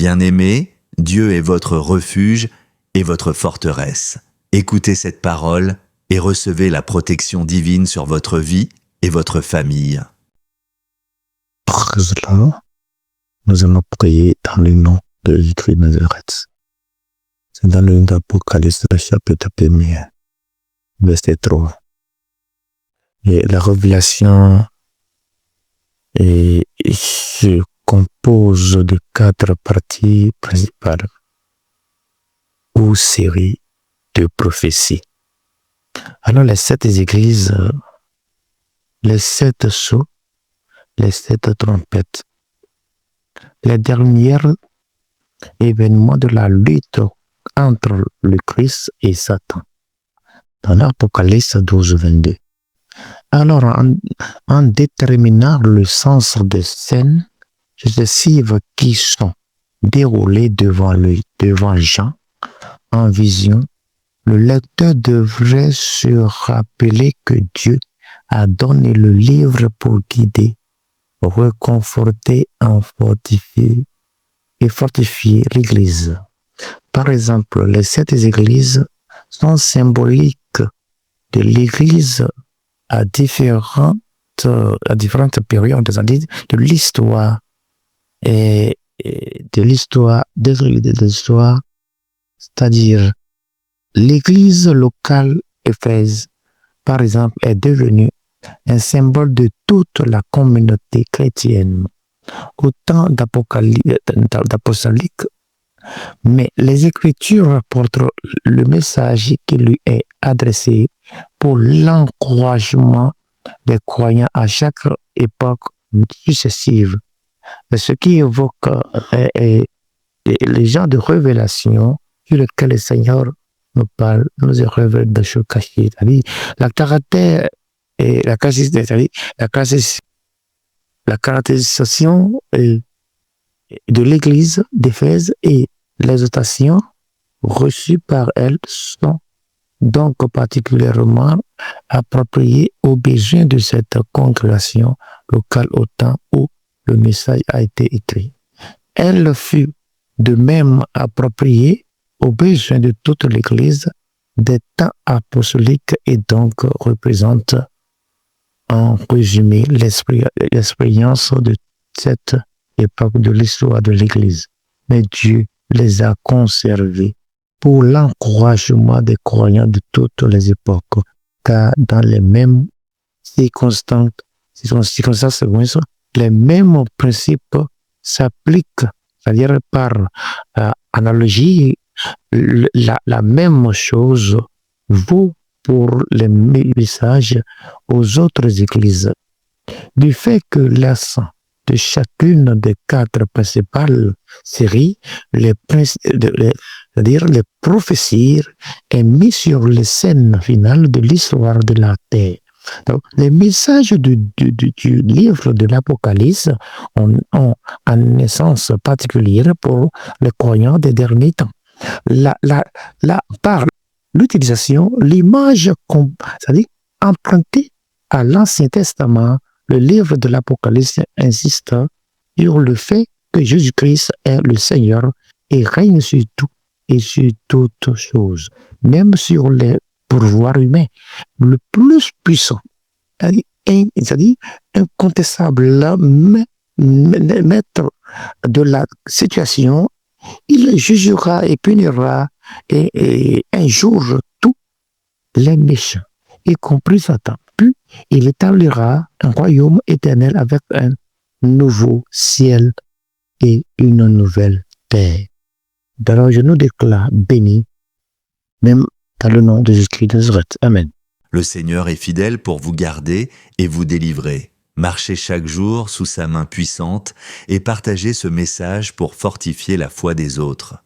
Bien-aimés, Dieu est votre refuge et votre forteresse. Écoutez cette parole et recevez la protection divine sur votre vie et votre famille. Pour cela, nous allons prier dans le nom de Jésus de Nazareth. C'est dans le livre d'Apocalypse, le chapitre 1er, verset 3. Et la révélation se compose de 4 parties principales ou séries de prophéties. Alors les 7 églises, les 7 sceaux, les 7 trompettes, les derniers événements de la lutte entre le Christ et Satan. Dans l'Apocalypse 12, 22. Alors, en déterminant le sens des scènes successives qui sont déroulées devant Jean en vision, le lecteur devrait se rappeler que Dieu a donné le livre pour guider, réconforter et fortifier l'Église. Par exemple, les 7 églises sont symboliques de l'Église à différentes périodes de l'histoire c'est-à-dire l'Église locale Éphèse, par exemple, est devenue un symbole de toute la communauté chrétienne au temps d'apostolique, mais les Écritures rapportent le message qui lui est adressé pour l'encouragement des croyants à chaque époque successive. Ce qui évoque les genres de révélations sur lesquels le Seigneur nous parle, nous révèle des choses cachées. La caractérisation de l'Église d'Éphèse et l'exhortation reçues par elle sont donc particulièrement appropriées aux besoins de cette congrégation locale au temps où le message a été écrit. Elle fut de même appropriée aux besoins de toute l'Église des temps apostoliques et donc représente en résumé l'expérience de cette époque de l'histoire de l'Église. Mais Dieu les a conservés pour l'encouragement des croyants de toutes les époques, car dans les mêmes circonstances, les mêmes principes s'appliquent, c'est-à-dire par analogie, la même chose vaut pour les messages aux autres églises. Du fait que l'accent de chacune des 4 principales séries, c'est-à-dire les prophéties, est mis sur les scènes finales de l'histoire de la terre. Donc, les messages du livre de l'Apocalypse ont un essence particulière pour les croyants des derniers temps. Par l'utilisation, l'image, c'est-à-dire empruntée à l'Ancien Testament, le livre de l'Apocalypse insiste sur le fait que Jésus-Christ est le Seigneur et règne sur tout et sur toutes choses, même sur les pouvoirs humains. Le plus puissant, c'est-à-dire incontestable maître de la situation, il jugera et punira et un jour tous les méchants, y compris Satan. Puis il établira un royaume éternel avec un nouveau ciel et une nouvelle terre. Alors je nous déclare bénis, même dans le nom de Jésus-Christ de Nazareth. Amen. Le Seigneur est fidèle pour vous garder et vous délivrer. Marchez chaque jour sous sa main puissante et partagez ce message pour fortifier la foi des autres.